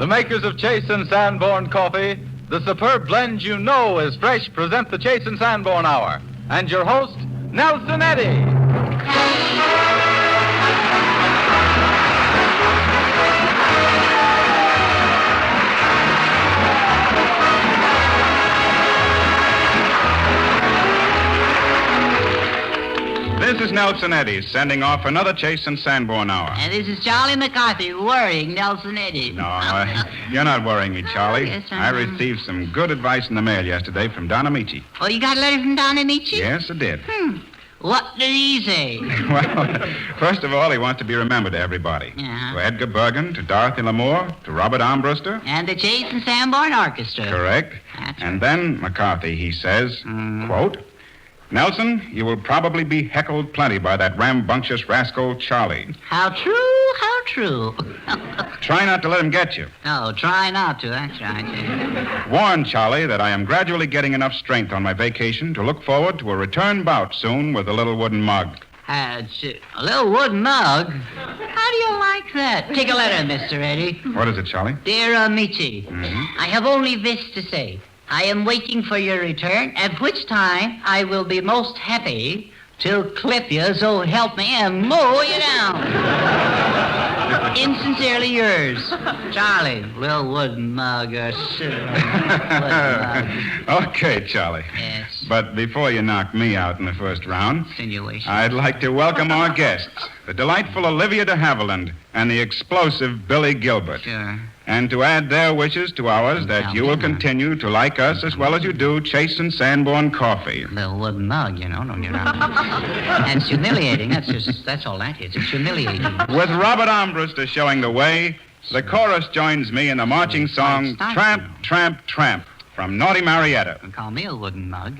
The makers of Chase and Sanborn Coffee, the superb blend you know is fresh, present the Chase and Sanborn Hour. And your host, Nelson Eddy. This is Nelson Eddy, sending off another Chase and Sanborn Hour. And this is Charlie McCarthy, worrying Nelson Eddy. No, you're not worrying me, Charlie. Yes, I received some good advice in the mail yesterday from Don Amici. Oh, you got a letter from Don Amici? Yes, I did. What did he say? Well, first of all, he wants to be remembered to everybody. Uh-huh. To Edgar Bergen, to Dorothy Lamour, to Robert Armbruster. And the Chase and Sanborn Orchestra. Correct. That's And then, McCarthy, he says, quote, Nelson, you will probably be heckled plenty by that rambunctious rascal, Charlie. How true, how true. Try not to let him get you. Oh, try not to, that's right. Warn Charlie that I am gradually getting enough strength on my vacation to look forward to a return bout soon with a little wooden mug. A little wooden mug? How do you like that? Take a letter, Mr. Eddy. What is it, Charlie? Dear Amici, I have only this to say. I am waiting for your return, at which time I will be most happy to clip you, so help me, and mow you down. Insincerely yours, Charlie. Little wooden mug, wooden mug. Okay, Charlie. Yes. But before you knock me out in the first round, Insinuation. I'd like to welcome our guests, the delightful Olivia Dehavilland and the explosive Billy Gilbert. Sure. And to add their wishes to ours that you will continue to like us as well as you do Chase and Sanborn Coffee. Little wooden mug, you know, don't you know? And it's humiliating. That's all that is. It's humiliating. With Robert Armbruster showing the way, the chorus joins me in the marching song Tramp, Tramp, Tramp from Naughty Marietta. Call me a wooden mug.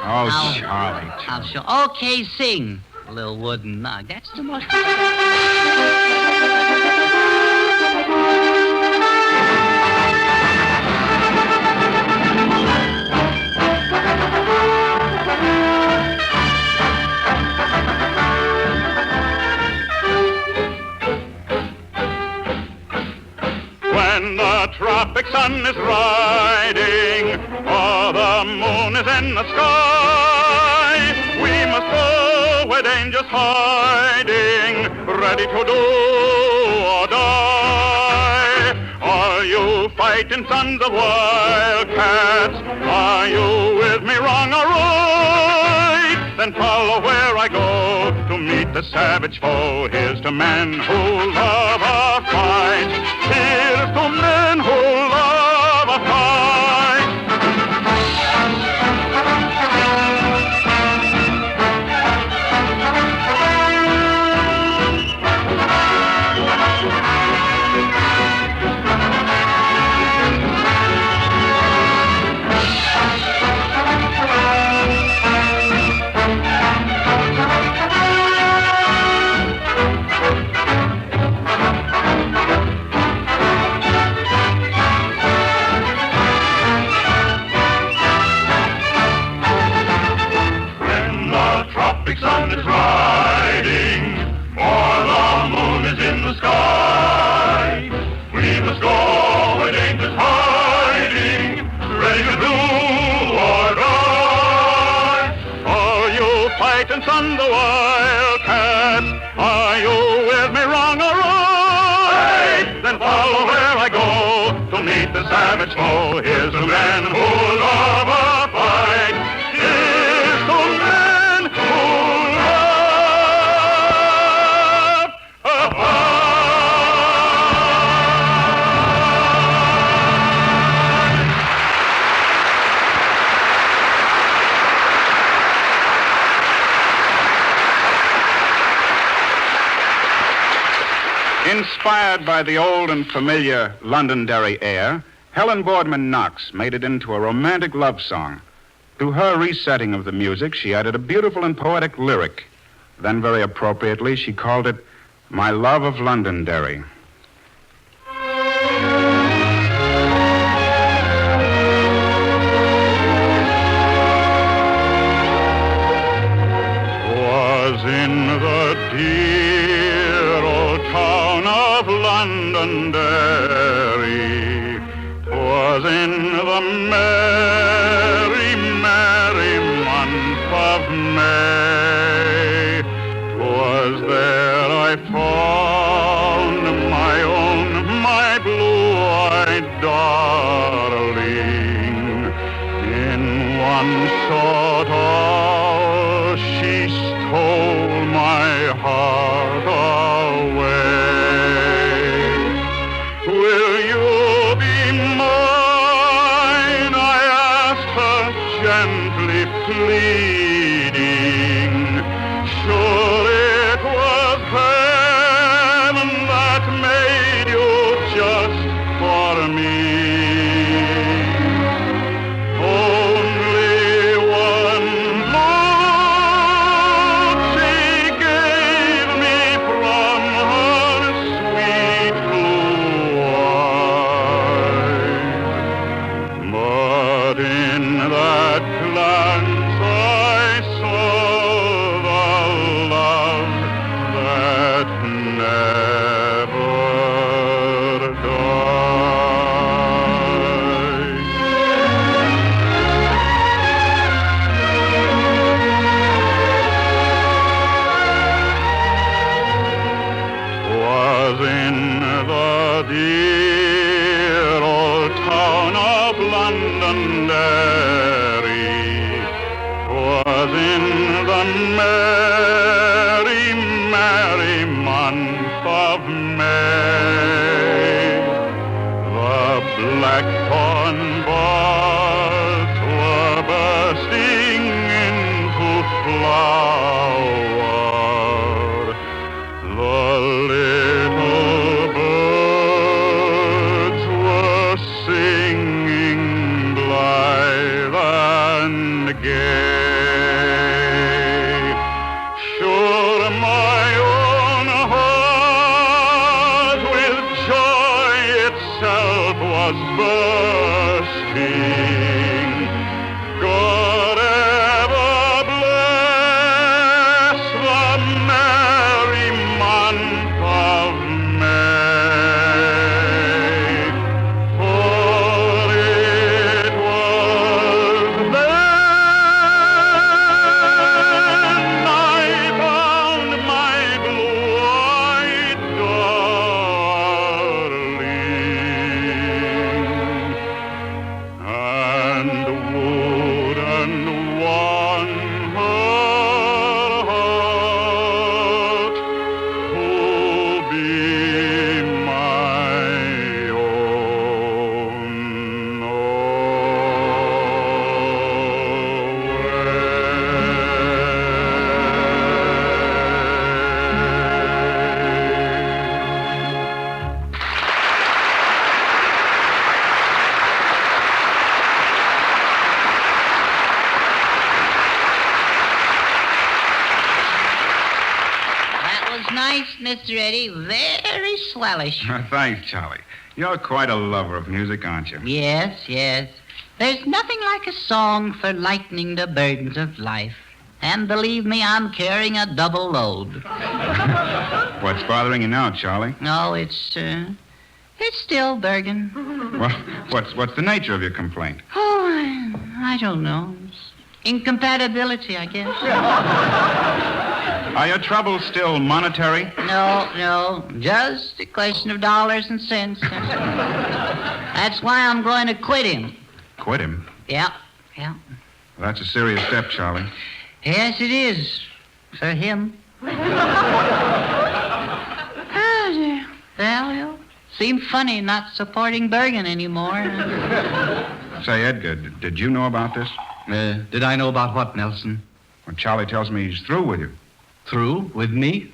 Oh, Charlie. I'll show. Okay, sing. Little wooden mug. That's the most... When the tropic sun is riding, or the moon is in the sky, we must go where danger's hiding, ready to do or die. Are you fighting sons of wildcats? Are you with me wrong or right? Then follow where I go to meet the savage foe. Here's to men who love a fight. Here's to men who love a fight. Sun is riding, or the moon is in the sky. We must go where danger's hiding, ready to do or die. Are you fighting sons of wildcats? Are you with me wrong or right? Then follow where I go to meet the savage foe. Here's to men who love a fight. Here's to men who Inspired by the old and familiar Londonderry air, Helen Boardman Knox made it into a romantic love song. To her resetting of the music, she added a beautiful and poetic lyric. Then, very appropriately, she called it My Love of Londonderry. Was in the dear old town of Londonderry darling. In one short hour, she stole my heart away. Will you be mine? I asked her, gently pleading. Sure it was heaven that made you just for me. Only one look she gave me from her sweet blue eyes. But in that glance I saw the love that never died. Was in the dear old town of Londonderry. Was in the merry, merry month of May. The blackthorn buds were bursting into flower. The little birds were singing blithe and gay. Sure, my own heart with joy itself was bursting. God ever bless the merry month of May. For it was then I found my blue-eyed darling, and wooed and won her heart to be my own That was nice, Mr. Eddie. Very swellish. Thanks, Charlie. You're quite a lover of music, aren't you? Yes, yes. There's nothing like a song for lightening the burdens of life. And believe me, I'm carrying a double load. What's bothering you now, Charlie? No, it's still Bergen. Well, what's the nature of your complaint? Oh, I don't know. It's incompatibility, I guess. Are your troubles still monetary? No. Just a question of dollars and cents. That's why I'm going to quit him. Quit him? Yeah. Well, that's a serious step, Charlie. Yes, it is. For him. Oh, dear. Well, you'll seem funny not supporting Bergen anymore. Say, Edgar, did you know about this? Did I know about what, Nelson? Well, Charlie tells me he's through with you. Through with me?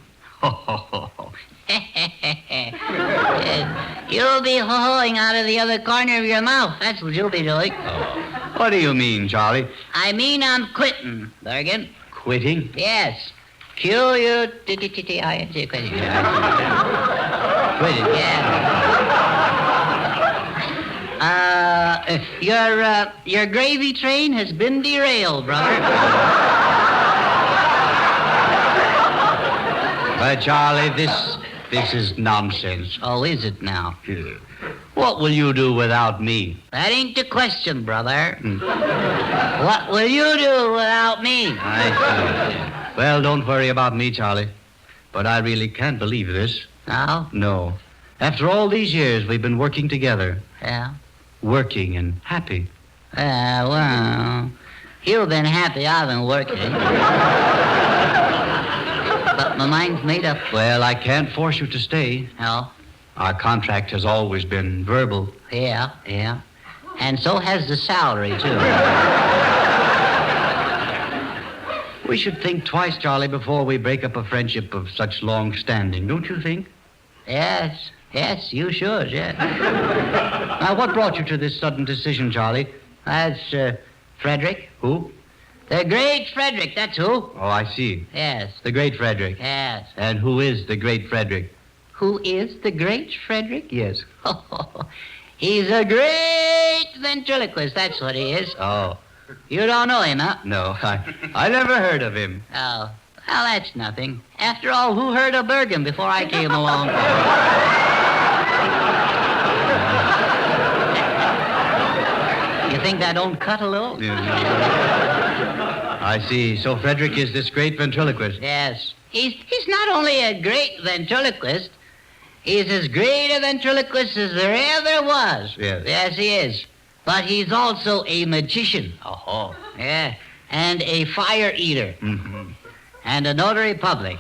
You'll be ho-hoing out of the other corner of your mouth. That's what you'll be doing. What do you mean, Charlie? I mean I'm quitting, Bergen. Quitting? Yes. Q-U-T-T-T-I-N-G. Quitting. Quitting, yeah. Your gravy train has been derailed, brother. But, Charlie, this is nonsense. Oh, is it now? What will you do without me? That ain't the question, brother. What will you do without me? I see. Well, don't worry about me, Charlie. But I really can't believe this. No? No. After all these years we've been working together, Yeah? Working and happy. Well, you've been happy, I've been working. But my mind's made up. Well, I can't force you to stay. No? Our contract has always been verbal. Yeah. And so has the salary, too. We should think twice, Charlie, before we break up a friendship of such long standing, don't you think? Yes, you should, yes. Now, what brought you to this sudden decision, Charlie? That's Frederick. Who? The great Frederick, that's who. Oh, I see. Yes. The great Frederick. Yes. And who is the great Frederick? Who is the great Frederick? Yes. He's a great ventriloquist, that's what he is. Oh. You don't know him, huh? No, I never heard of him. Oh. Well, that's nothing. After all, who heard of Bergen before I came along? You think that don't cut a little? I see. So Frederick is this great ventriloquist. Yes. He's not only a great ventriloquist, he's as great a ventriloquist as there ever was. Yes. Yes, he is. But he's also a magician. Oh. Yeah. And a fire eater. Mm-hmm. And a notary public.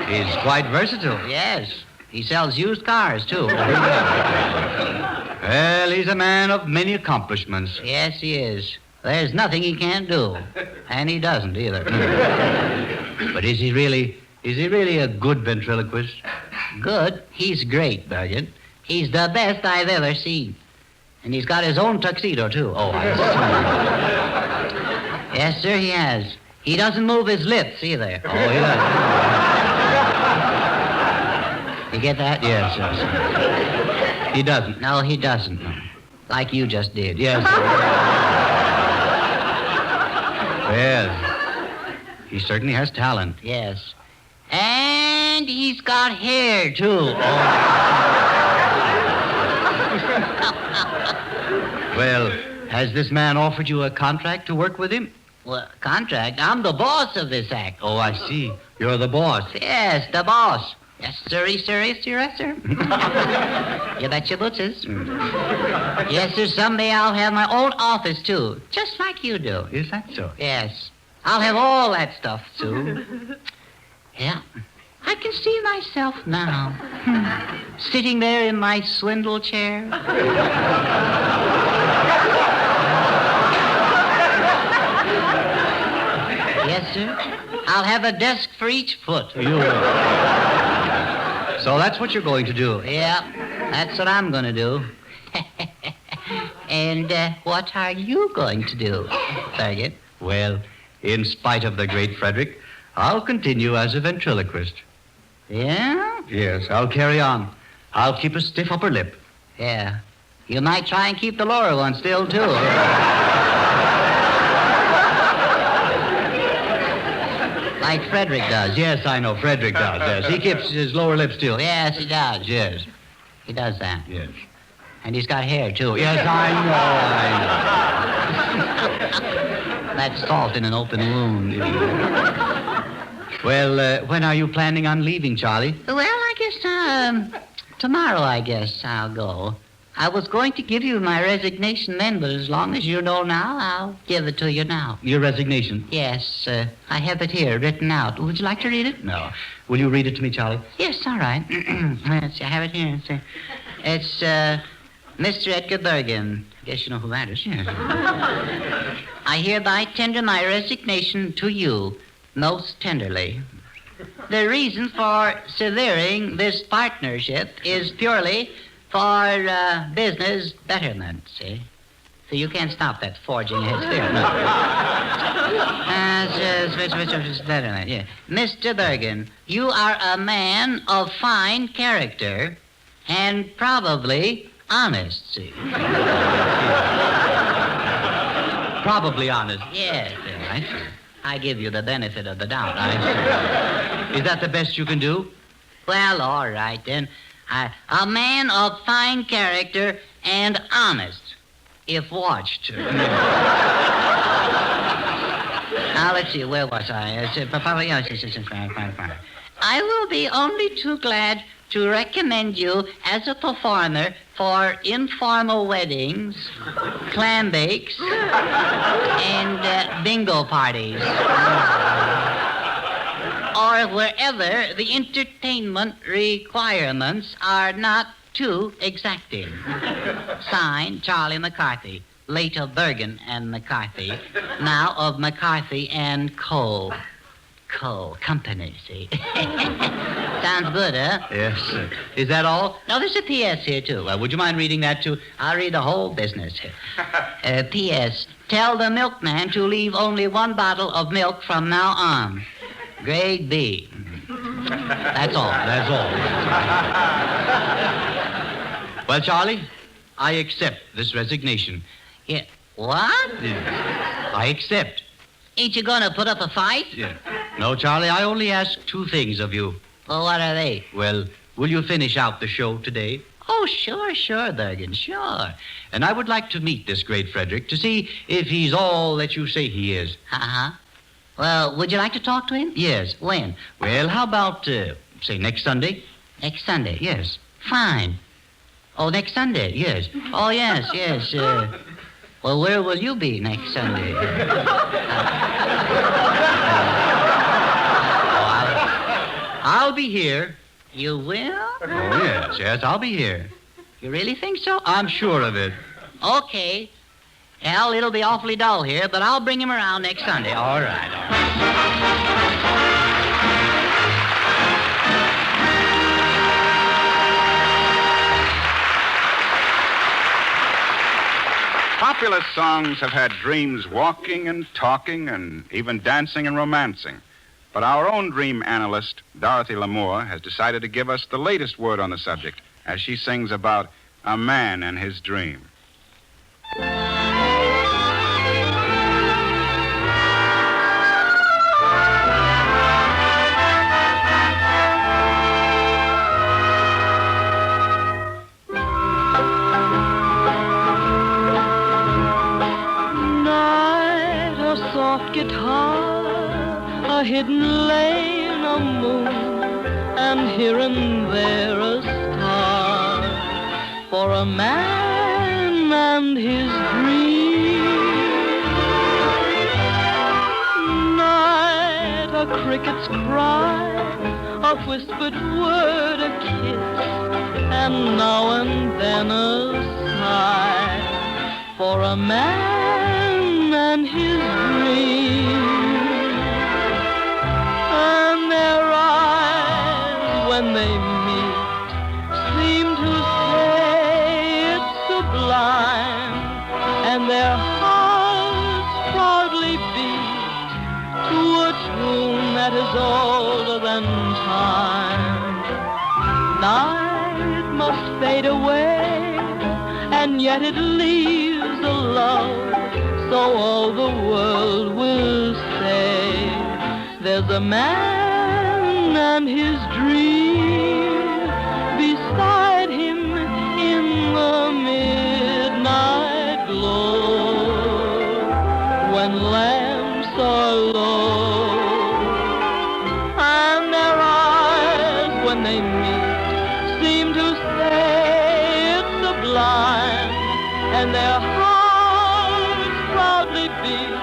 He's quite versatile. Yes. He sells used cars, too. Well, he's a man of many accomplishments. Yes, he is. There's nothing he can't do. And he doesn't either. But is he really a good ventriloquist? Good? He's great, Bergen. He's the best I've ever seen. And he's got his own tuxedo, too. Oh, I see. Yes, sir, he has. He doesn't move his lips either. Oh, he does. You get that? Yes, yes. He doesn't. No, he doesn't. No. Like you just did. Yes. Well, he certainly has talent. Yes. And he's got hair, too. Oh. Well, has this man offered you a contract to work with him? Well, contract? I'm the boss of this act. Oh, I see. You're the boss. Yes, the boss. Yes, sir. You bet your bootses. Yes, sir, someday I'll have my own office, too. Just like you do. Is that so? Yes. I'll have all that stuff, too. Yeah. I can see myself now. Sitting there in my swindle chair. Yes, sir. I'll have a desk for each foot. So that's what you're going to do? Yeah, that's what I'm going to do. And what are you going to do, Fergus? Well, in spite of the great Frederick, I'll continue as a ventriloquist. Yeah? Yes, I'll carry on. I'll keep a stiff upper lip. Yeah. You might try and keep the lower one still, too. Like Frederick does. Yes, I know. Frederick does, yes. He keeps his lower lip still. Yes, he does. Yes. He does that. Yes. And he's got hair, too. Yes, I know. That's salt in an open wound. Well, when are you planning on leaving, Charlie? Well, I guess, tomorrow, I guess, I'll go. I was going to give you my resignation then, but as long as you know now, I'll give it to you now. Your resignation? Yes, I have it here, written out. Would you like to read it? No. Will you read it to me, Charlie? Yes, all right. Let's see, I have it here. It's Mr. Edgar Bergen. I guess you know who that is. Yes. I hereby tender my resignation to you most tenderly. The reason for severing this partnership is purely for business betterment, see? So you can't stop that forging his spirit. No. Betterment, yeah. Mr. Bergen, you are a man of fine character and probably honest, see? Probably honest. Yes, I see. I give you the benefit of the doubt. I see. Is that the best you can do? Well, all right, then. A man of fine character and honest, if watched. Now, let's see, where was I? I will be only too glad to recommend you as a performer for informal weddings, clam bakes, and bingo parties. Or wherever the entertainment requirements are not too exacting. Signed, Charlie McCarthy, late of Bergen and McCarthy, now of McCarthy and Co. Company, see? Sounds good, huh? Yes, sir. Is that all? No, there's a P.S. here, too. Would you mind reading that, too? I'll read the whole business here. P.S. Tell the milkman to leave only one bottle of milk from now on. Grade B. That's all. That's all. Well, Charlie, I accept this resignation. Yeah. What? Yeah. I accept. Ain't you gonna put up a fight? Yeah. No, Charlie, I only ask two things of you. Well, what are they? Well, will you finish out the show today? Oh, sure, Bergen, sure. And I would like to meet this great Frederick to see if he's all that you say he is. Uh-huh. Well, would you like to talk to him? Yes. When? Well, how about, say, next Sunday? Next Sunday? Yes. Fine. Oh, next Sunday? Yes. Oh, yes. Well, where will you be next Sunday? I'll be here. You will? Oh, yes, I'll be here. You really think so? I'm sure of it. Okay. Well, it'll be awfully dull here, but I'll bring him around next Sunday. All right. Popular songs have had dreams walking and talking and even dancing and romancing. But our own dream analyst, Dorothy Lamour, has decided to give us the latest word on the subject as she sings about a man and his dream. Night, a soft guitar, a hidden lane, a moon, and here and there a star for a man and his dream. Night, a cricket's cry, a whispered word, a kiss, and now and then a sigh for a man and his dream. And their eyes, when they meet, seem to say it's sublime, and their hearts proudly beat to a tune that is older than time. Night must fade away, and yet it leaves a love, so all the world will say there's a man and his dream beside him in the midnight glow when lamps are low. And their eyes, when they meet, seem to say it's sublime, and their hearts proudly beat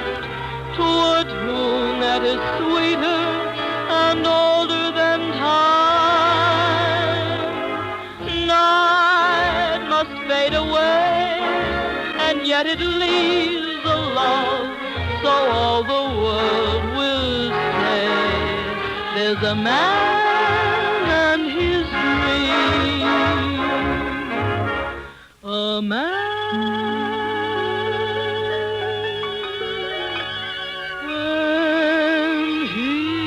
to a tune that is sweeter and older than time. Night must fade away, and yet it leaves a love, so all the world will say there's a man and his dream. A man and his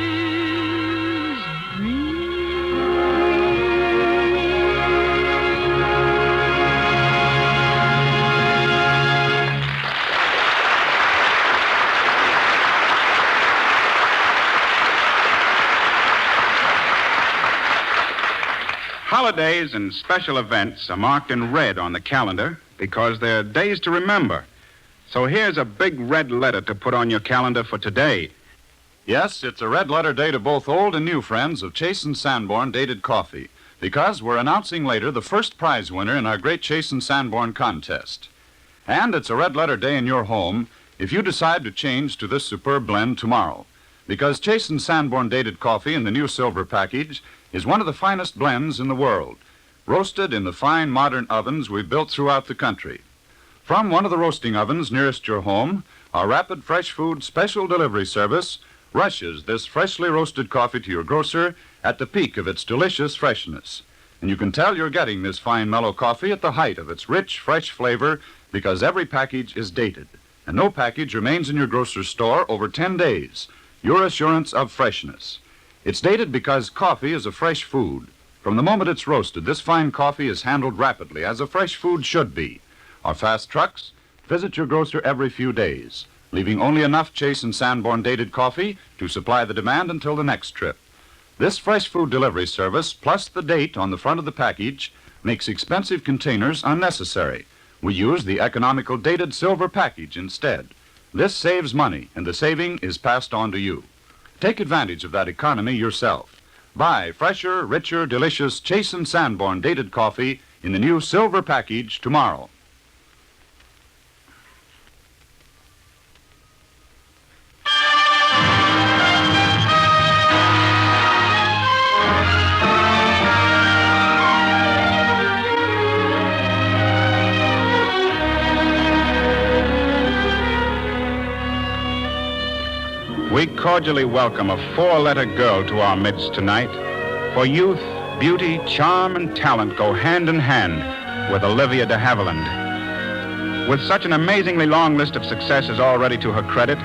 Holidays and special events are marked in red on the calendar because they're days to remember. So here's a big red letter to put on your calendar for today. Yes, it's a red letter day to both old and new friends of Chase & Sanborn Dated Coffee, because we're announcing later the first prize winner in our great Chase & Sanborn contest. And it's a red letter day in your home if you decide to change to this superb blend tomorrow, because Chase & Sanborn Dated Coffee in the new silver package is one of the finest blends in the world, roasted in the fine modern ovens we've built throughout the country. From one of the roasting ovens nearest your home, our rapid fresh food special delivery service rushes this freshly roasted coffee to your grocer at the peak of its delicious freshness. And you can tell you're getting this fine mellow coffee at the height of its rich, fresh flavor because every package is dated, and no package remains in your grocer's store over 10 days. Your assurance of freshness. It's dated because coffee is a fresh food. From the moment it's roasted, this fine coffee is handled rapidly, as a fresh food should be. Our fast trucks visit your grocer every few days, leaving only enough Chase & Sanborn Dated Coffee to supply the demand until the next trip. This fresh food delivery service, plus the date on the front of the package, makes expensive containers unnecessary. We use the economical dated silver package instead. This saves money, and the saving is passed on to you. Take advantage of that economy yourself. Buy fresher, richer, delicious Chase & Sanborn Dated Coffee in the new silver package tomorrow. We cordially welcome a four-letter girl to our midst tonight. For youth, beauty, charm, and talent go hand in hand with Olivia Dehavilland. With such an amazingly long list of successes already to her credit,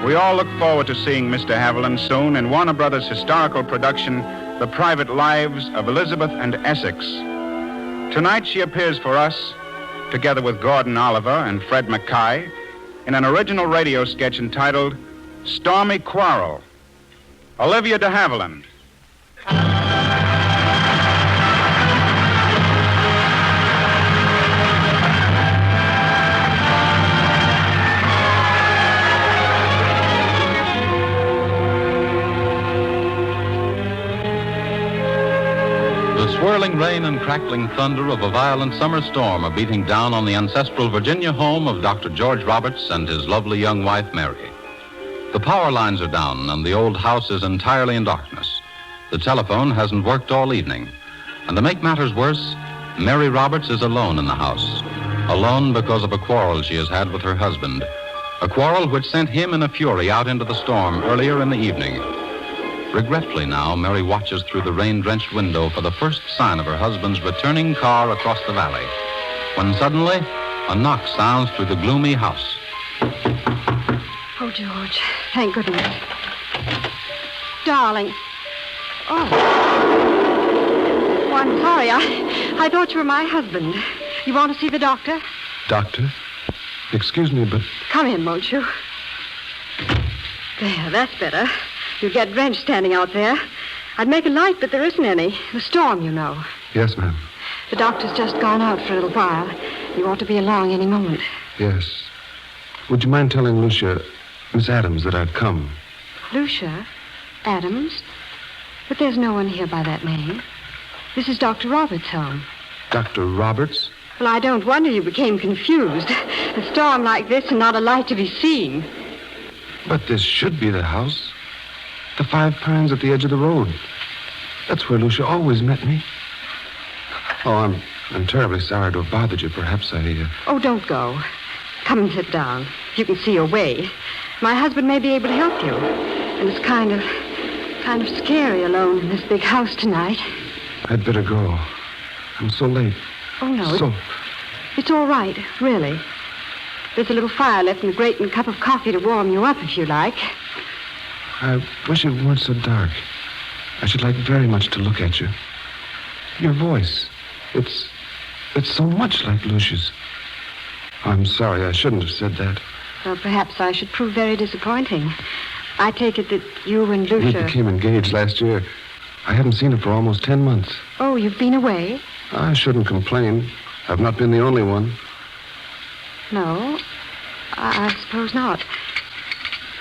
we all look forward to seeing Miss Dehavilland soon in Warner Brothers' historical production, The Private Lives of Elizabeth and Essex. Tonight she appears for us, together with Gordon Oliver and Fred Mackay, in an original radio sketch entitled Stormy Quarrel. Olivia Dehavilland. The swirling rain and crackling thunder of a violent summer storm are beating down on the ancestral Virginia home of Dr. George Roberts and his lovely young wife, Mary. The power lines are down, and the old house is entirely in darkness. The telephone hasn't worked all evening. And to make matters worse, Mary Roberts is alone in the house. Alone because of a quarrel she has had with her husband. A quarrel which sent him in a fury out into the storm earlier in the evening. Regretfully now, Mary watches through the rain-drenched window for the first sign of her husband's returning car across the valley. When suddenly, a knock sounds through the gloomy house. Oh, George, thank goodness. Darling. Oh, I'm sorry. I thought you were my husband. You want to see the doctor? Doctor? Excuse me, but... Come in, won't you? There, that's better. You'd get drenched standing out there. I'd make a light, but there isn't any. The storm, you know. Yes, ma'am. The doctor's just gone out for a little while. You ought to be along any moment. Yes. Would you mind telling Lucia, Miss Adams, that I've come? Lucia? Adams? But there's no one here by that name. This is Dr. Roberts' home. Dr. Roberts? Well, I don't wonder you became confused. A storm like this and not a light to be seen. But this should be the house. The 5 Pines at the edge of the road. That's where Lucia always met me. Oh, I'm terribly sorry to have bothered you. Perhaps I... Oh, don't go. Come and sit down. You can see your way. My husband may be able to help you. And it's kind of scary alone in this big house tonight. I'd better go. I'm so late. Oh, no. So... It's all right, really. There's a little fire left in the grate and a cup of coffee to warm you up if you like. I wish it weren't so dark. I should like very much to look at you. Your voice. It's so much like Lucia's. I'm sorry, I shouldn't have said that. Well, perhaps I should prove very disappointing. I take it that you and Lucia... We became engaged last year. I haven't seen her for almost 10 months. Oh, you've been away? I shouldn't complain. I've not been the only one. No, I suppose not.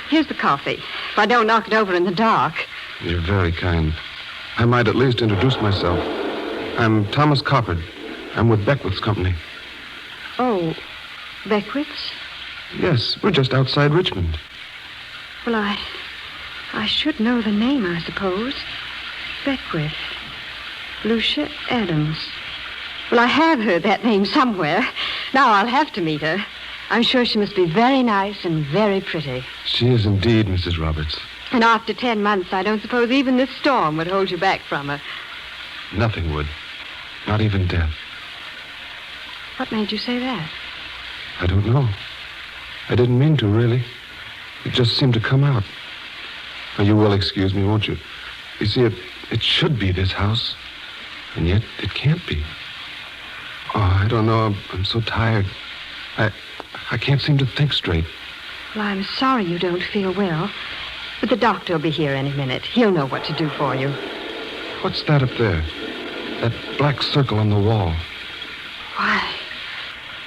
Here's the coffee. if I don't knock it over in the dark. You're very kind. I might at least introduce myself. I'm Thomas Coppard. I'm with Beckwith's company. Oh, Beckwith's? Yes, we're just outside Richmond. Well, I should know the name, I suppose. Beckwith. Lucia Adams. Well, I have heard that name somewhere. Now I'll have to meet her. I'm sure she must be very nice and very pretty. She is indeed, Mrs. Roberts. And after 10 months, I don't suppose even this storm would hold you back from her. Nothing would. Not even death. What made you say that? I don't know. I didn't mean to, really. It just seemed to come out. Now, you will excuse me, won't you? You see, it should be this house. And yet, it can't be. Oh, I don't know. I'm so tired. I can't seem to think straight. Well, I'm sorry you don't feel well. But the doctor will be here any minute. He'll know what to do for you. What's that up there? That black circle on the wall. Why,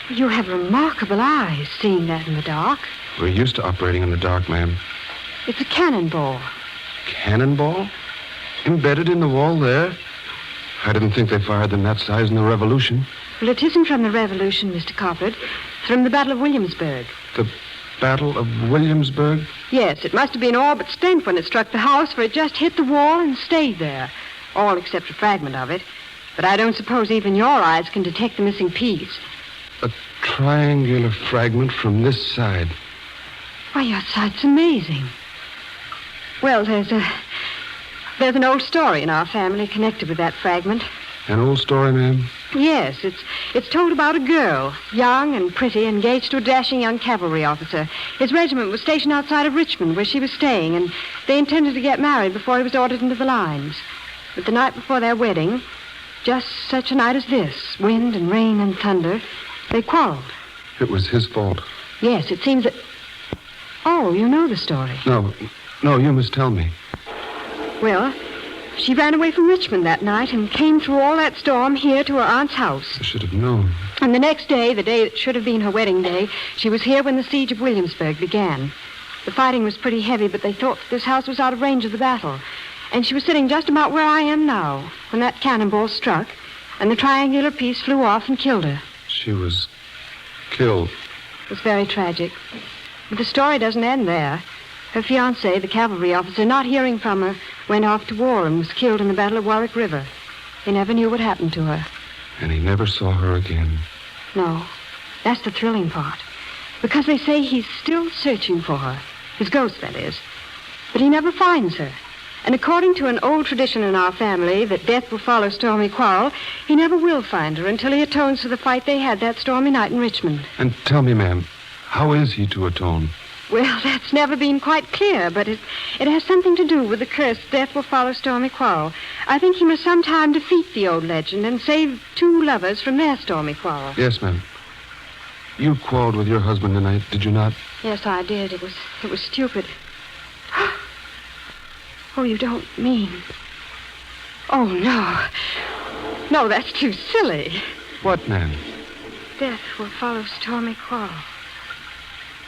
you have remarkable eyes, seeing that in the dark. We're used to operating in the dark, ma'am. It's a cannonball. Cannonball? Embedded in the wall there? I didn't think they fired them that size in the Revolution. Well, it isn't from the Revolution, Mr. Coppard. It's from the Battle of Williamsburg. The Battle of Williamsburg? Yes, it must have been all but spent when it struck the house, for it just hit the wall and stayed there. All except a fragment of it. But I don't suppose even your eyes can detect the missing piece. A triangular fragment from this side. Why, your sight's amazing. Well, there's an old story in our family connected with that fragment. An old story, ma'am? Yes, it's told about a girl, young and pretty, engaged to a dashing young cavalry officer. His regiment was stationed outside of Richmond, where she was staying, and they intended to get married before he was ordered into the lines. But the night before their wedding, just such a night as this, wind and rain and thunder, they quarreled. It was his fault. Yes, it seems that... Oh, you know the story. No, you must tell me. Well, she ran away from Richmond that night and came through all that storm here to her aunt's house. I should have known. And the next day, the day that should have been her wedding day, she was here when the siege of Williamsburg began. The fighting was pretty heavy, but they thought that this house was out of range of the battle. And she was sitting just about where I am now when that cannonball struck, and the triangular piece flew off and killed her. She was killed. It was very tragic. But the story doesn't end there. Her fiancé, the cavalry officer, not hearing from her, went off to war and was killed in the Battle of Warwick River. They never knew what happened to her. And he never saw her again. No. That's the thrilling part. Because they say he's still searching for her. His ghost, that is. But he never finds her. And according to an old tradition in our family that death will follow stormy quarrel, he never will find her until he atones for the fight they had that stormy night in Richmond. And tell me, ma'am, how is he to atone? Well, that's never been quite clear, but it has something to do with the curse, death will follow stormy quarrel. I think he must sometime defeat the old legend and save two lovers from their stormy quarrel. Yes, ma'am. You quarreled with your husband tonight, did you not? Yes, I did. It was stupid. Oh, you don't mean... Oh, no. No, that's too silly. What, ma'am? Death will follow stormy quarrel.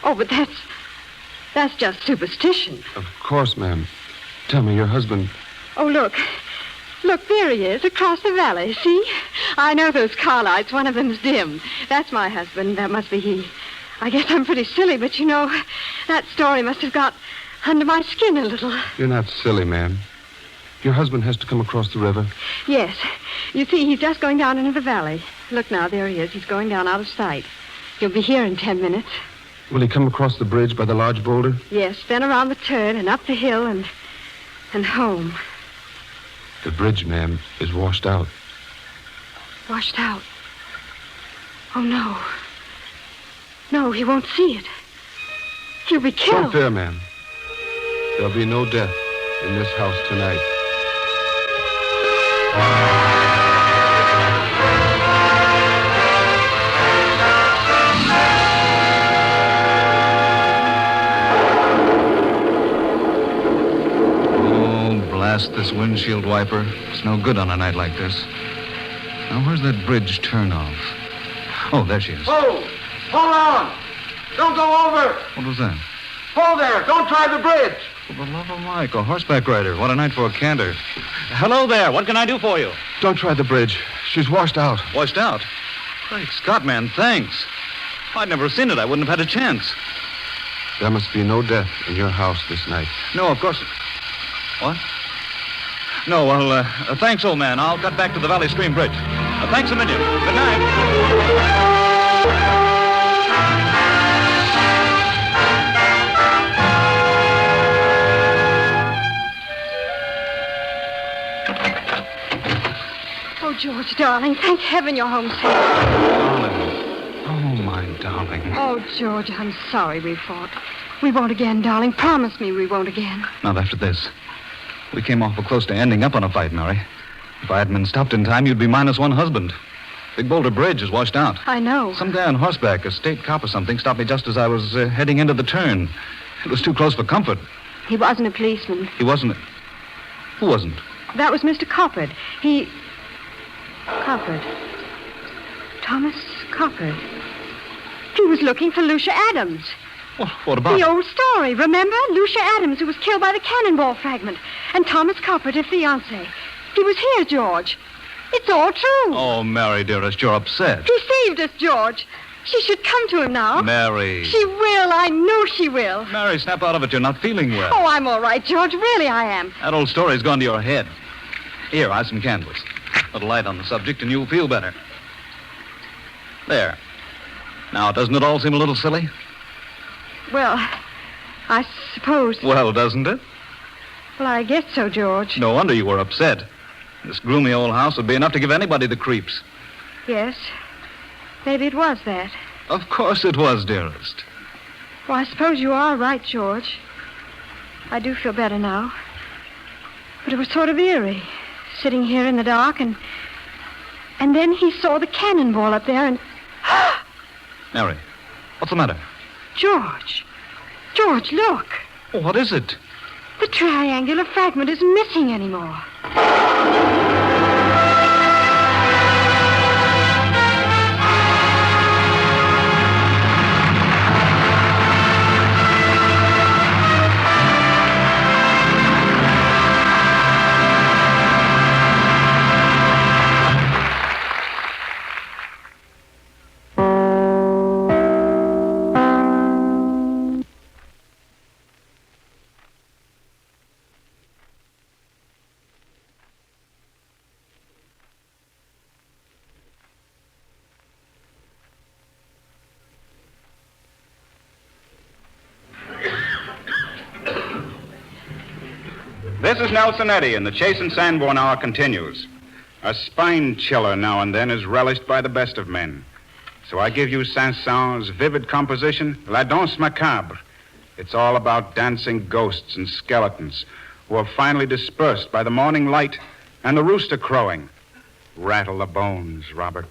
Oh, but that's just superstition. Of course, ma'am. Tell me, your husband... Oh, look. Look, there he is, across the valley. See? I know those car lights. One of them's dim. That's my husband. That must be he. I guess I'm pretty silly, but you know, that story must have got under my skin a little. You're not silly, ma'am. Your husband has to come across the river. Yes. You see, he's just going down into the valley. Look now, there he is. He's going down out of sight. He'll be here in 10 minutes. Will he come across the bridge by the large boulder? Yes, then around the turn and up the hill and home. The bridge, ma'am, is washed out. Washed out? Oh, no. No, he won't see it. He'll be killed. Don't fear, ma'am. There'll be no death in this house tonight. Blast this windshield wiper. It's no good on a night like this. Now, where's that bridge turn off? Oh, there she is. Hold! Hold on! Don't go over! What was that? Hold there! Don't try the bridge! For the love of Mike, a horseback rider. What a night for a canter. Hello there. What can I do for you? Don't try the bridge. She's washed out. Washed out? Great Scott, man, thanks. If I'd never seen it, I wouldn't have had a chance. There must be no death in your house this night. No, of course. What? No, well, thanks, old man. I'll cut back to the Valley Stream Bridge. Thanks a million. Good night. Oh, George, darling, thank heaven you're home safe. Darling. Oh, my darling. Oh, George, I'm sorry we fought. We won't again, darling. Promise me we won't again. Not after this. We came awful close to ending up on a fight, Mary. If I hadn't been stopped in time, you'd be minus one husband. Big Boulder Bridge is washed out. I know. Some guy on horseback, a state cop or something, stopped me just as I was heading into the turn. It was too close for comfort. He wasn't a policeman. He wasn't. Who wasn't? That was Mr. Coppard. Coppard. Thomas Coppard. He was looking for Lucia Adams. What about? The old story, remember? Lucia Adams, who was killed by the cannonball fragment. And Thomas Coppard, her fiancé. He was here, George. It's all true. Oh, Mary, dearest, you're upset. He saved us, George. She should come to him now. Mary. She will. I know she will. Mary, snap out of it. You're not feeling well. Oh, I'm all right, George. Really, I am. That old story's gone to your head. Here, I have some candles. Put a light on the subject and you'll feel better. There. Now, doesn't it all seem a little silly? Well, I suppose. Well, doesn't it? Well, I guess so, George. No wonder you were upset. This gloomy old house would be enough to give anybody the creeps. Yes. Maybe it was that. Of course it was, dearest. Well, I suppose you are right, George. I do feel better now. But it was sort of eerie, sitting here in the dark, and then he saw the cannonball up there, and... Mary, what's the matter? George, look. Oh, what is it? The triangular fragment isn't missing anymore. This is Nelson Eddy, and the Chase and Sanborn Hour continues. A spine chiller now and then is relished by the best of men. So I give you Saint-Saëns' vivid composition, La Danse Macabre. It's all about dancing ghosts and skeletons who are finally dispersed by the morning light and the rooster crowing. Rattle the bones, Robert.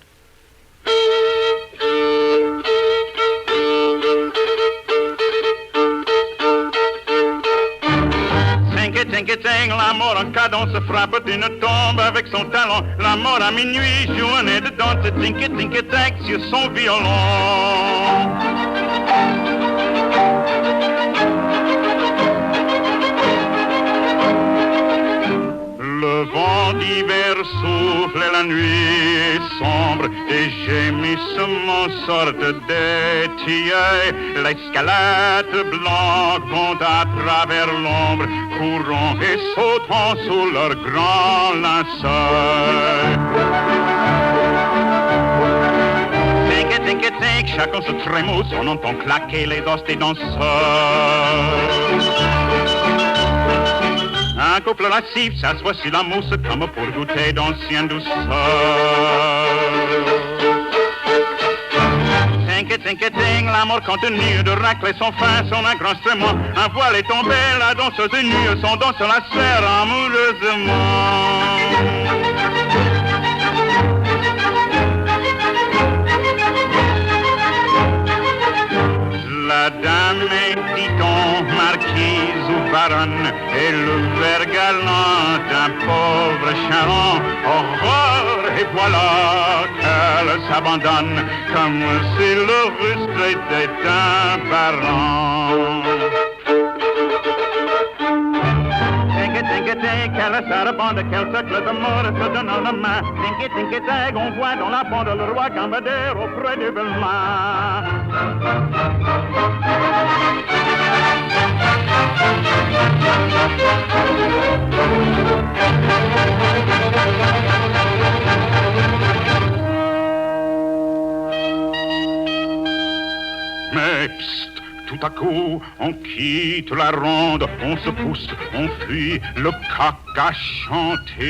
Ting, la mort en cadence frappe d'une tombe avec son talon. La mort à minuit joue un air de danse. Tink, sur son violon. Le vent d'hiver souffle et la nuit est sombre. Des gémissements sortent des tilleuls. Les squelettes blancs vont à travers l'ombre, courant et sautant sous leur grand linceul. Tink, chacun se trémousse, on entend claquer les os des danseurs. Un couple lascif s'assoit sur la mousse comme pour goûter d'anciennes douceurs. Ting, la mort continue de racler son fin, son un grand instrument. Un voile est tombé, la danseuse est nue, son danse la serre amoureusement. La dame est, dit-on, marquise ou baronne, et le ver galant d'un pauvre charron. Horreur, et voilà qu'elle s'abandonne, comme si le rustre était un baron. la sarabande, quel cercle d'amour se donnant la main. Tinky, tag, on voit dans la bande le roi Cambadère auprès du Belmont. Mais psst, tout à coup, on quitte la ronde, on se pousse, on fuit, le coq a chanté.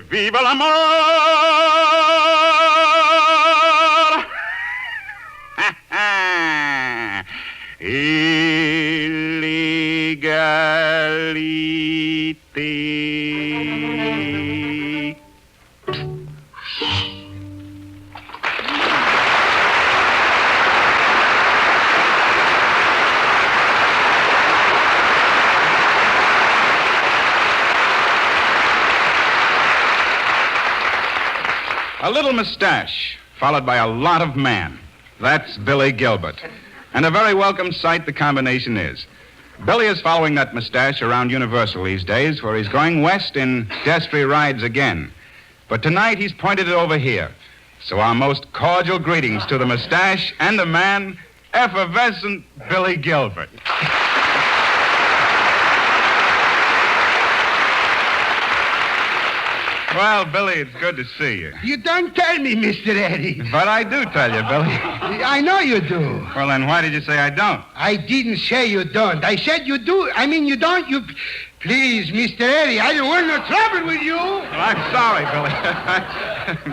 Viva l'amor! Et l'égalité. A little mustache, followed by a lot of man. That's Billy Gilbert. And a very welcome sight the combination is. Billy is following that mustache around Universal these days, for he's going west in Destry Rides again. But tonight he's pointed it over here. So our most cordial greetings to the mustache and the man, effervescent Billy Gilbert. Well, Billy, it's good to see you. You don't tell me, Mr. Eddie. But I do tell you, Billy. I know you do. Well, then why did you say I don't? I didn't say you don't. I said you do. I mean, you don't. You... Please, Mr. Eddie, I don't want no trouble with you. Well, I'm sorry, Billy.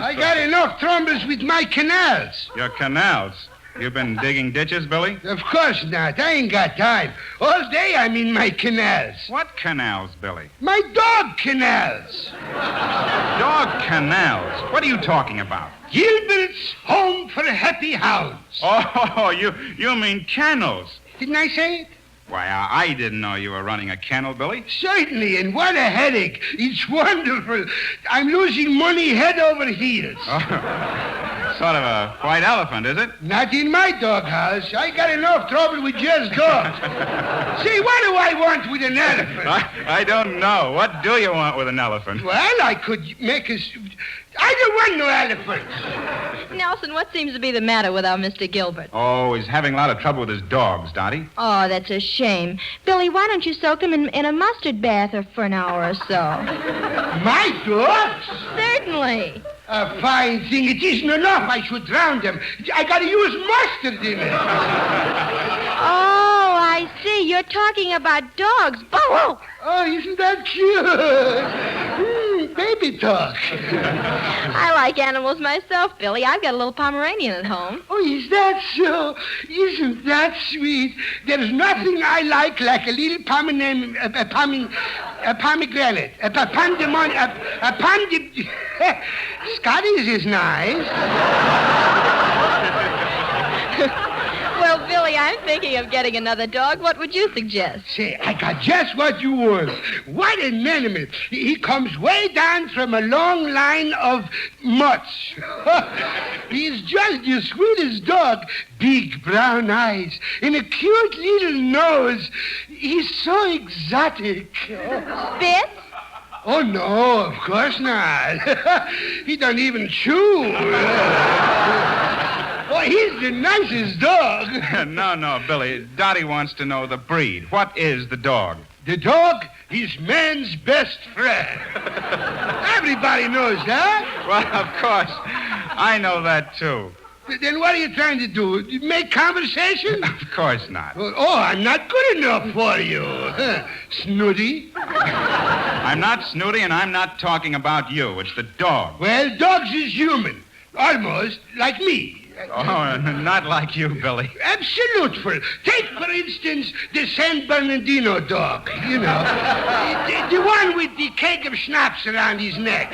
I got enough troubles with my canals. Your canals? You've been digging ditches, Billy? Of course not. I ain't got time. All day I'm in my canals. What canals, Billy? My dog canals. Dog canals? What are you talking about? Gilbert's Home for Happy Hounds. Oh, you mean kennels. Didn't I say it? Why, I didn't know you were running a kennel, Billy. Certainly, and what a headache. It's wonderful. I'm losing money head over heels. Oh, sort of a white elephant, is it? Not in my doghouse. I got enough trouble with just dogs. See, what do I want with an elephant? I don't know. What do you want with an elephant? Well, I could make a... I don't want no elephant. Nelson, what seems to be the matter with our Mr. Gilbert? Oh, he's having a lot of trouble with his dogs, Dottie. Oh, that's a shame. Billy, why don't you soak him in a mustard bath for an hour or so? My dogs? Certainly. A fine thing. It isn't enough. I should drown them. I gotta use mustard in it. Oh, I see. You're talking about dogs. Bow! Oh, isn't that cute? Baby talk. I like animals myself, Billy. I've got a little Pomeranian at home. Oh, is that so? Isn't that sweet? There's nothing I like a little pomegranate, a pandemon, a pandem... Scotty's is nice. Well, Billy, I'm thinking of getting another dog. What would you suggest? Say, I got just what you want. What an animal. He comes way down from a long line of mutts. He's just the sweetest dog. Big brown eyes and a cute little nose. He's so exotic. Spit? Oh, no, of course not. He don't even chew. Oh, he's the nicest dog. No, Billy. Dottie wants to know the breed. What is the dog? The dog is man's best friend. Everybody knows that. Well, of course. I know that, too. Then what are you trying to do? Make conversation? Of course not. Oh, I'm not good enough for you. Snooty. I'm not snooty, and I'm not talking about you. It's the dog. Well, dogs is human. Almost like me. Oh, not like you, Billy. Absolutely. Take, for instance, the San Bernardino dog, you know. the one with the keg of schnapps around his neck.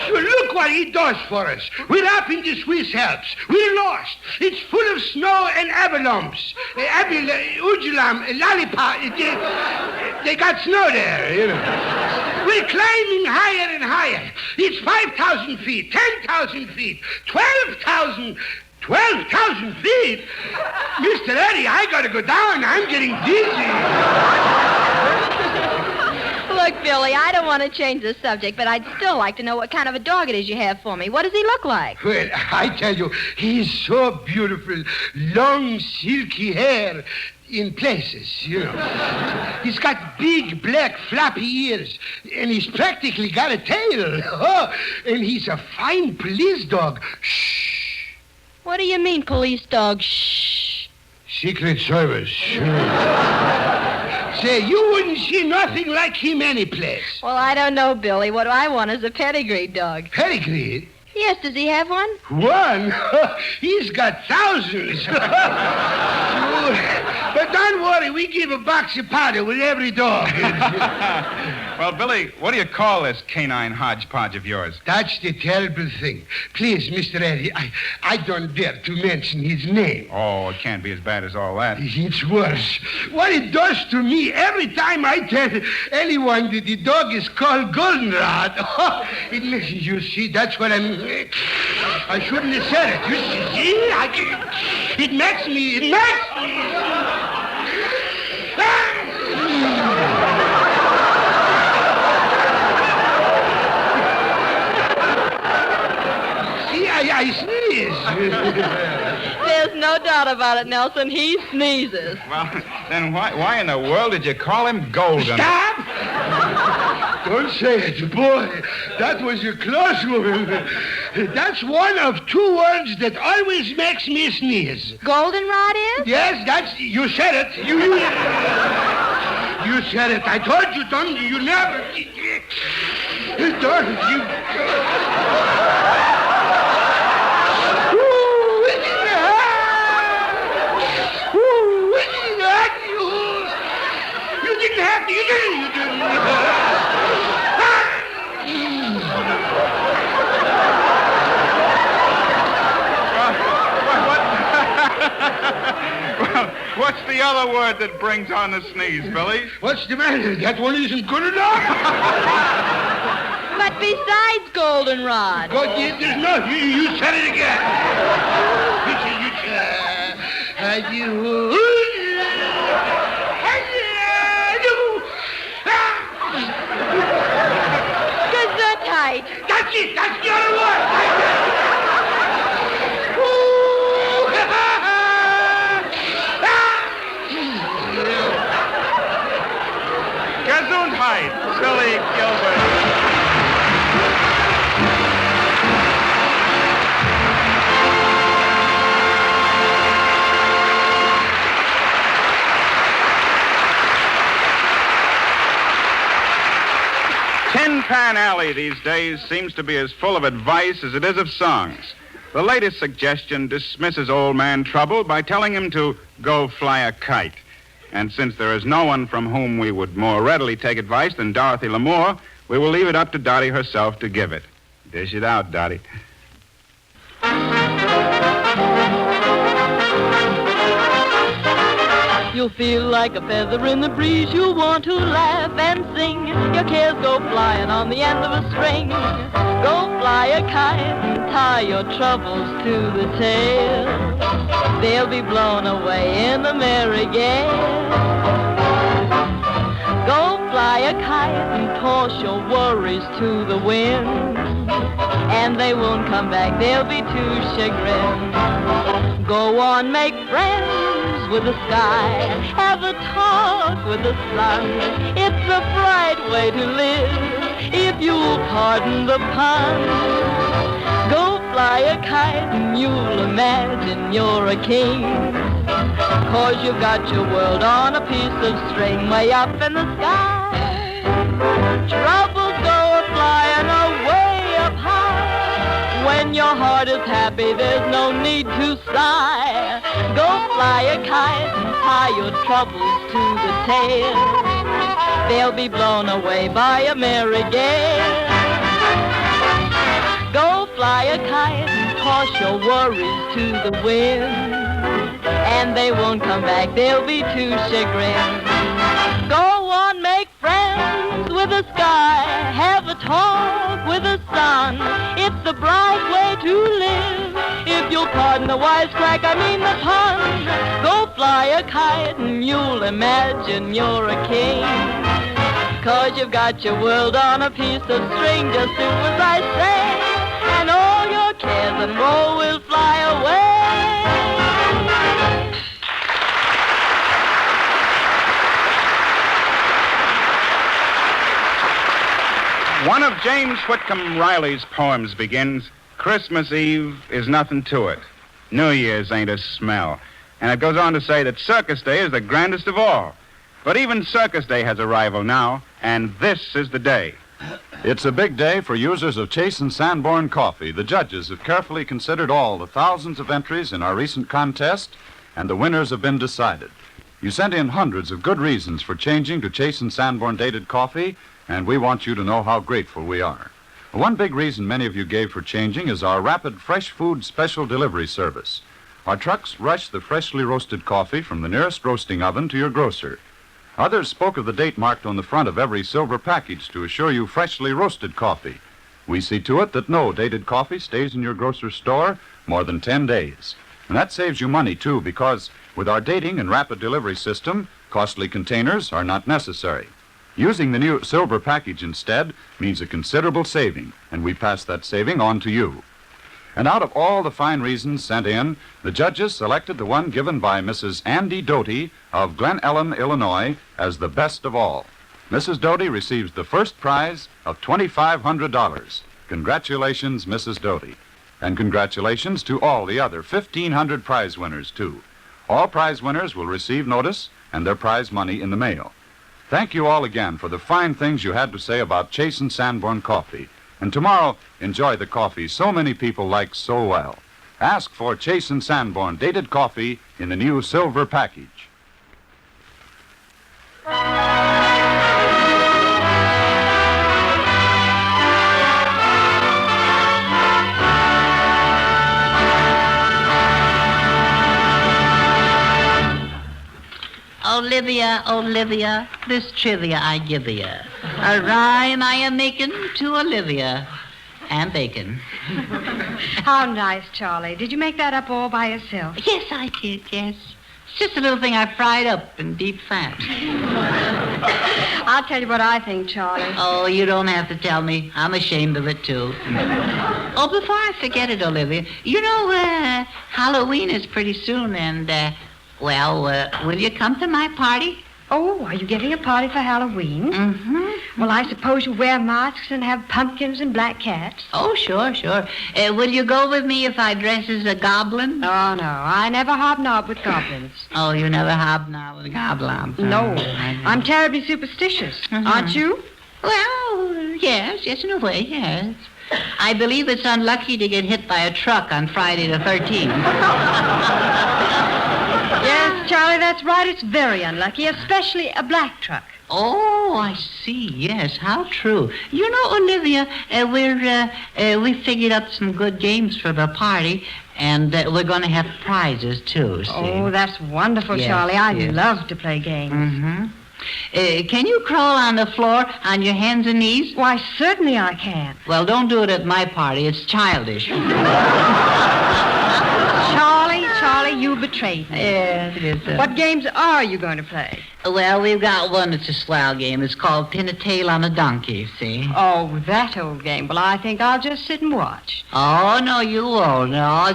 So look what he does for us. We're up in the Swiss Alps. We're lost. It's full of snow and avalanches. Ujulam, lollipop. They got snow there, you know. We're climbing higher and higher. It's 5,000 feet, 10,000 feet, 12,000 feet? Mr. Eddie, I gotta go down. I'm getting dizzy. Look, Billy, I don't want to change the subject, but I'd still like to know what kind of a dog it is you have for me. What does he look like? Well, I tell you, he's so beautiful. Long, silky hair in places, you know. He's got big, black, floppy ears, and he's practically got a tail. Oh, and he's a fine police dog. Shh. What do you mean, police dog? Shh. Secret Service. Say, you wouldn't see nothing like him anyplace. Well, I don't know, Billy. What I want is a pedigree dog. Pedigree? Yes, does he have one? One? He's got thousands. But don't worry, we give a box of powder with every dog. Well, Billy, what do you call this canine hodgepodge of yours? That's the terrible thing. Please, Mr. Eddie, I don't dare to mention his name. Oh, it can't be as bad as all that. It's worse. What it does to me every time I tell anyone that the dog is called Goldenrod. Oh, you see, that's what I shouldn't have said it. You see, it makes me. See, I sneeze. There's no doubt about it, Nelson. He sneezes. Well, then why in the world did you call him Golden? Stop! Don't say it, boy. That was a close one. That's one of two words that always makes me sneeze. Goldenrod is? Yes, you said it. You said it. I told you, don't you never. Don't you. You didn't have to. You didn't. Well, what's the other word that brings on the sneeze, Billy? What's the matter? That one isn't good enough? But besides Goldenrod. There's no. You said it again. Gesundheit. That's it. That's the other word. Gesundheit, Billy Gilbert. 10 Pan Alley these days seems to be as full of advice as it is of songs. The latest suggestion dismisses old man Trouble by telling him to go fly a kite. And since there is no one from whom we would more readily take advice than Dorothy Lamour, we will leave it up to Dottie herself to give it. Dish it out, Dottie. You'll feel like a feather in the breeze. You'll want to laugh and sing. Your cares go flying on the end of a string. Go fly a kite and tie your troubles to the tail. They'll be blown away in the merry gale. Go fly a kite and toss your worries to the wind. And they won't come back, they'll be too chagrined. Go on, make friends with the sky. Have a talk with the sun. It's a bright way to live, if you'll pardon the pun. Go fly a kite and you'll imagine you're a king. 'Cause you've got your world on a piece of string way up in the sky. Troubles go a-flying away up high. When your heart is happy, there's no need to sigh. Go fly a kite and tie your troubles to the tail. They'll be blown away by a merry gale. Go fly a kite and toss your worries to the wind. And they won't come back, they'll be too chagrined. Go on, make friends with the sky. Have a talk with the sun. It's the bright way to live. If you'll pardon the wisecrack, I mean the pun. Go fly a kite and you'll imagine you're a king. 'Cause you've got your world on a piece of string, just do as I say. And all your cares and woe will fly away. One of James Whitcomb Riley's poems begins, Christmas Eve is nothing to it. New Year's ain't a smell. And it goes on to say that Circus Day is the grandest of all. But even Circus Day has a rival now, and this is the day. It's a big day for users of Chase and Sanborn coffee. The judges have carefully considered all the thousands of entries in our recent contest, and the winners have been decided. You sent in hundreds of good reasons for changing to Chase and Sanborn dated coffee, and we want you to know how grateful we are. One big reason many of you gave for changing is our rapid fresh food special delivery service. Our trucks rush the freshly roasted coffee from the nearest roasting oven to your grocer. Others spoke of the date marked on the front of every silver package to assure you freshly roasted coffee. We see to it that no dated coffee stays in your grocer's store more than 10 days. And that saves you money, too, because with our dating and rapid delivery system, costly containers are not necessary. Using the new silver package instead means a considerable saving, and we pass that saving on to you. And out of all the fine reasons sent in, the judges selected the one given by Mrs. Andy Doty of Glen Ellen, Illinois, as the best of all. Mrs. Doty receives the first prize of $2,500. Congratulations, Mrs. Doty. And congratulations to all the other 1,500 prize winners, too. All prize winners will receive notice and their prize money in the mail. Thank you all again for the fine things you had to say about Chase and Sanborn coffee. And tomorrow, enjoy the coffee so many people like so well. Ask for Chase and Sanborn dated coffee in the new silver package. Olivia, Olivia, this trivia I give you. A rhyme I am making to Olivia and bacon. How nice, Charlie. Did you make that up all by yourself? Yes, I did, yes. It's just a little thing I fried up in deep fat. I'll tell you what I think, Charlie. Oh, you don't have to tell me. I'm ashamed of it, too. Oh, before I forget it, Olivia, you know, Halloween is pretty soon, and, will you come to my party? Oh, are you giving a party for Halloween? Mm-hmm. Well, I suppose you wear masks and have pumpkins and black cats. Oh, sure, sure. Will you go with me if I dress as a goblin? Oh, no. I never hobnob with goblins. Oh, you never hobnob with goblins? No. I'm terribly superstitious. Aren't you? Well, yes, in a way, yes. I believe it's unlucky to get hit by a truck on Friday the 13th. Yes, Charlie, that's right. It's very unlucky, especially a black truck. Oh, I see. Yes, how true. You know, Olivia, we figured up some good games for the party, and we're going to have prizes, too, see? Oh, that's wonderful, yes, Charlie. I love to play games. Mm-hmm. Can you crawl on the floor on your hands and knees? Why, certainly I can. Well, don't do it at my party. It's childish. Charlie, you betrayed me. Yes, it is. What games are you going to play? Well, we've got one that's a swell game. It's called Pin a Tail on a Donkey, see? Oh, that old game. Well, I think I'll just sit and watch. Oh, no, you won't. No,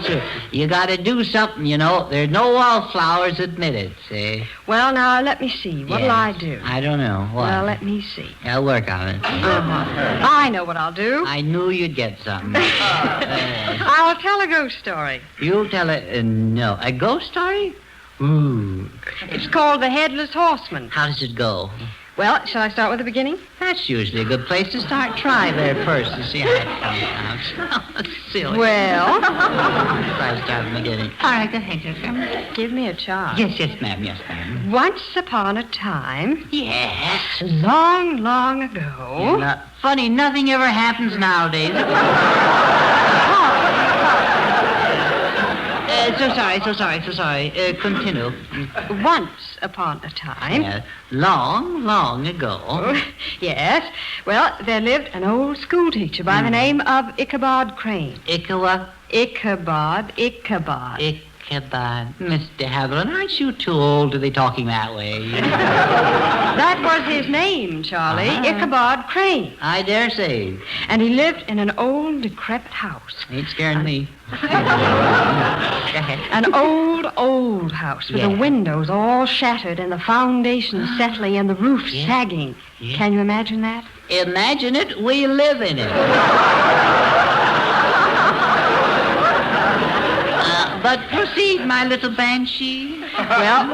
you got to do something, you know. There's no wallflowers admitted, see? Well, now, let me see. What'll I do? I don't know. What? Well, let me see. I'll work on it. I know what I'll do. I knew you'd get something. I'll tell a ghost story. You'll tell no. A ghost story? Ooh. It's called The Headless Horseman. How does it go? Well, shall I start with the beginning? That's usually a good place to start. Try there first to see how it comes out. Silly. Well, Try to start from the beginning. All right, go ahead, Jessica. give me a chance. Yes, ma'am. Yes, ma'am. Once upon a time, Yes. long, long ago... Funny, nothing ever happens nowadays. So sorry. Continue. Once upon a time... Long, long ago. Yes. Well, there lived an old schoolteacher by the name of Ichabod Crane. Ichabod. Ichabod. Miss Dehavilland, aren't you too old to be talking that way? That was his name, Charlie. Ichabod Crane. I dare say. And he lived in an old, decrepit house. Ain't scaring me. An old house with the windows all shattered and the foundations settling and the roof sagging. Can you imagine that? Imagine it. We live in it. But proceed, my little banshee. Well,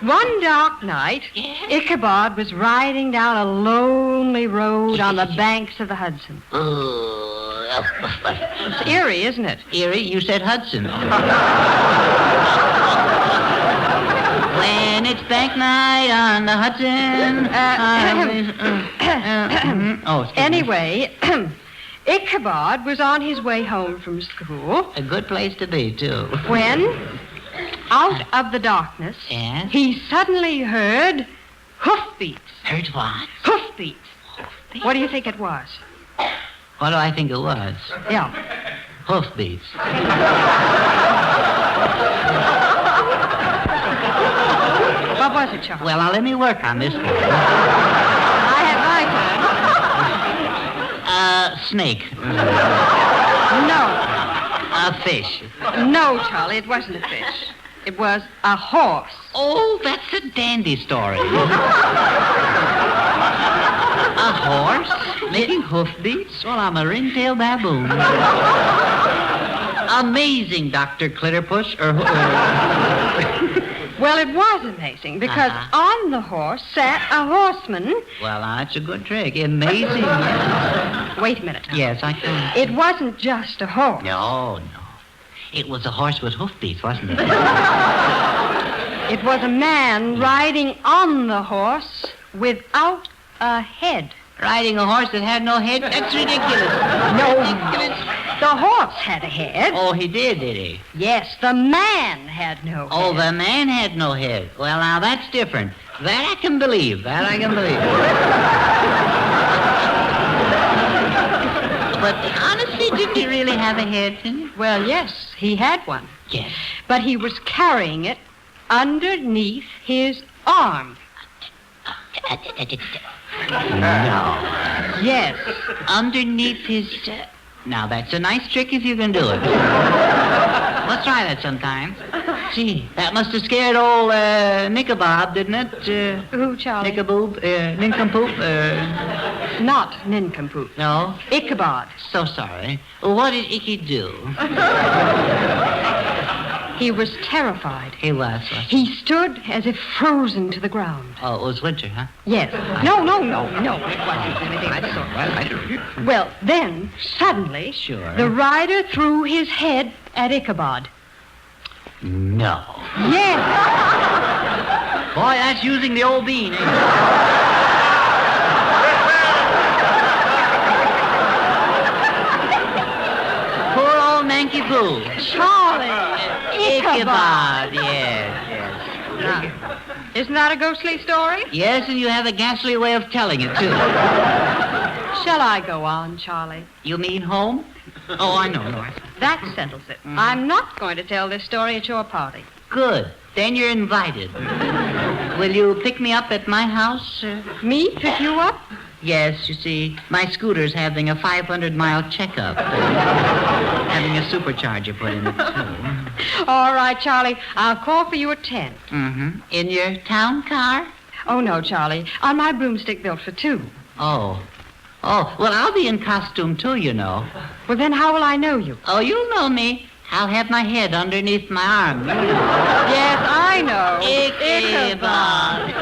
one dark night, Ichabod was riding down a lonely road on the banks of the Hudson. It's eerie, isn't it? Erie, you said Hudson. When it's bank night on the Hudson. Anyway, Ichabod was on his way home from school. A good place to be, too. When, out of the darkness, he suddenly heard hoofbeats. Heard what? Hoofbeats. What do you think it was? What do I think it was? Yeah. Hoofbeats. What was it, Charlie? Well, now let me work on this one. I have my turn. Snake. No. A fish. No, Charlie, it wasn't a fish. It was a horse. Oh, that's a dandy story. A horse making hoofbeats? Well, I'm a ring-tailed baboon. Amazing, Dr. Clitterpuss. Well, it was amazing because on the horse sat a horseman. Well, that's a good trick. Amazing. Wait a minute now. Yes, I can. It wasn't just a horse. No. It was a horse with hoofbeats, wasn't it? It was a man riding on the horse without a head. Riding a horse that had no head? That's ridiculous. No. Ridiculous. The horse had a head. Oh, he did he? Yes, the man had no head. Oh, the man had no head. Well, now, that's different. That I can believe. But honestly, didn't he really have a head, didn't he? Well, yes, he had one. Yes. But he was carrying it underneath his arm. No. Yes. Underneath his... Now, that's a nice trick if you can do it. Let's try that sometime. Gee, that must have scared old Nickabob, didn't it? Who, Charlie? Nincompoop? Not Nincompoop. No? Ichabod. So sorry. What did Icky do? He was terrified. He was. He stood as if frozen to the ground. Oh, it was winter, huh? Yes. No. It wasn't anything I saw. Well, then, suddenly, the rider threw his head at Ichabod. No. Yes. Boy, that's using the old bean, ain't it? Poor old Manky Poo. Charlie. Ichabod, yes. Isn't that a ghostly story? Yes, and you have a ghastly way of telling it, too. Shall I go on, Charlie? You mean home? Oh, I know. That settles it. I'm not going to tell this story at your party. Good. Then you're invited. Will you pick me up at my house? Me pick you up? Yes, you see, my scooter's having a 500-mile checkup. Having a supercharger put in it, too. All right, Charlie. I'll call for you at 10. Mm-hmm. In your town car? Oh, no, Charlie. On my broomstick built for two. Oh, well, I'll be in costume, too, you know. Well, then how will I know you? Oh, you'll know me. I'll have my head underneath my arm. Yes, I know. Ichabod.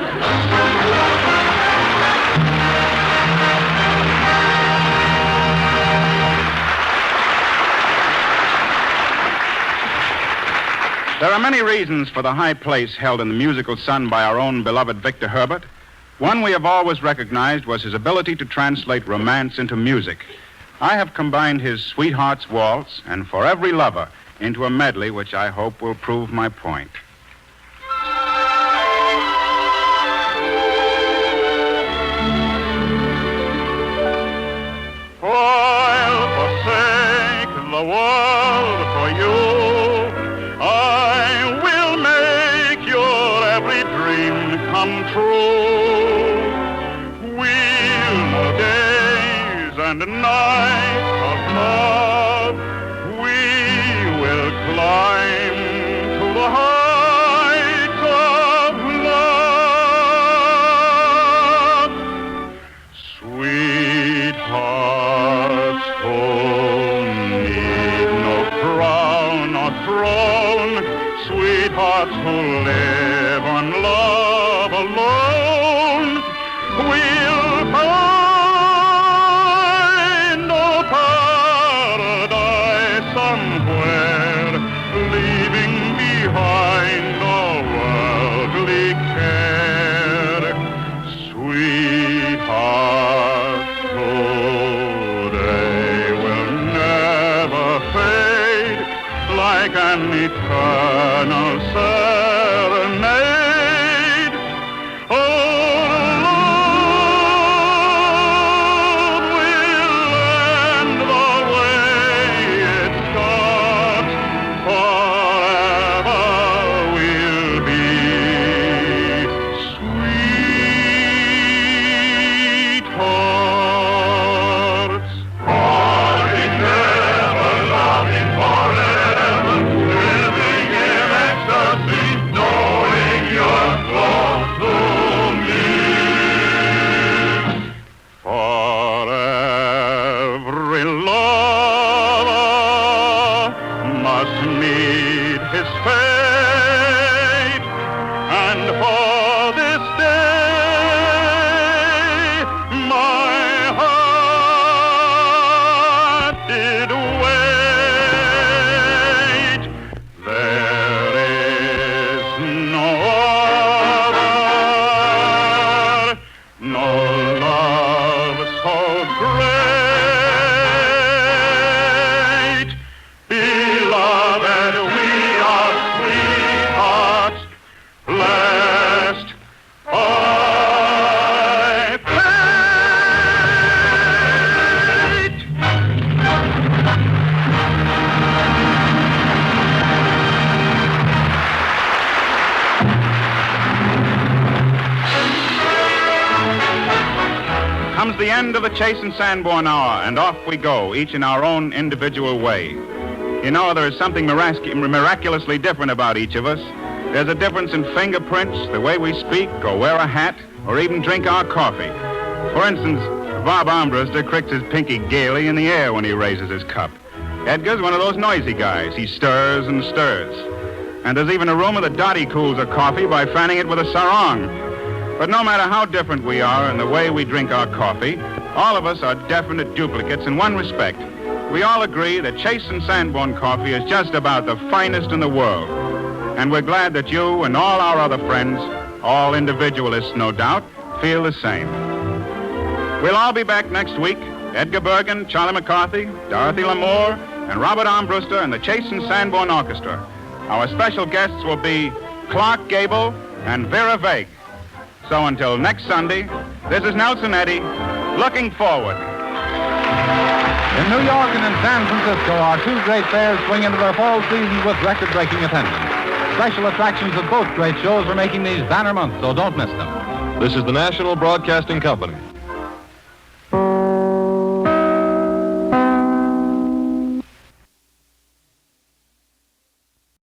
There are many reasons for the high place held in the musical sun by our own beloved Victor Herbert. One we have always recognized was his ability to translate romance into music. I have combined his Sweetheart's Waltz and For Every Lover into a medley which I hope will prove my point. I'll forsake the world for you. I will make your every dream come true. We'll know days and nights of love. We will climb to the heights of love. Sweethearts who need no crown or throne, sweethearts who live on love alone, will find a paradise somewhere, leaving behind all worldly care. Sweethearts today will never fade, like an eternal serenade. Oh, love will end the way it starts. Forever we'll be sweethearts. Falling never, loving forever, living in ecstasy, knowing you're close to me. For every lover must meet his fate, and for this day my heart did wait. There is no other, no love so great. Beloved, we are sweethearts, blessed by fate. Comes the end of the Chase and Sanborn hour, and off we go, each in our own individual way. You know, there is something miraculously different about each of us. There's a difference in fingerprints, the way we speak, or wear a hat, or even drink our coffee. For instance, Bob Armbruster cricks his pinky gaily in the air when he raises his cup. Edgar's one of those noisy guys. He stirs and stirs. And there's even a rumor that Dottie cools her coffee by fanning it with a sarong. But no matter how different we are in the way we drink our coffee, all of us are definite duplicates in one respect. We all agree that Chase and Sanborn coffee is just about the finest in the world. And we're glad that you and all our other friends, all individualists no doubt, feel the same. We'll all be back next week. Edgar Bergen, Charlie McCarthy, Dorothy Lamour, and Robert Armbruster and the Chase and Sanborn Orchestra. Our special guests will be Clark Gable and Vera Vague. So until next Sunday, this is Nelson Eddy, looking forward. In New York and in San Francisco, our two great fairs swing into their fall season with record-breaking attendance. Special attractions of both great shows are making these banner months, so don't miss them. This is the National Broadcasting Company.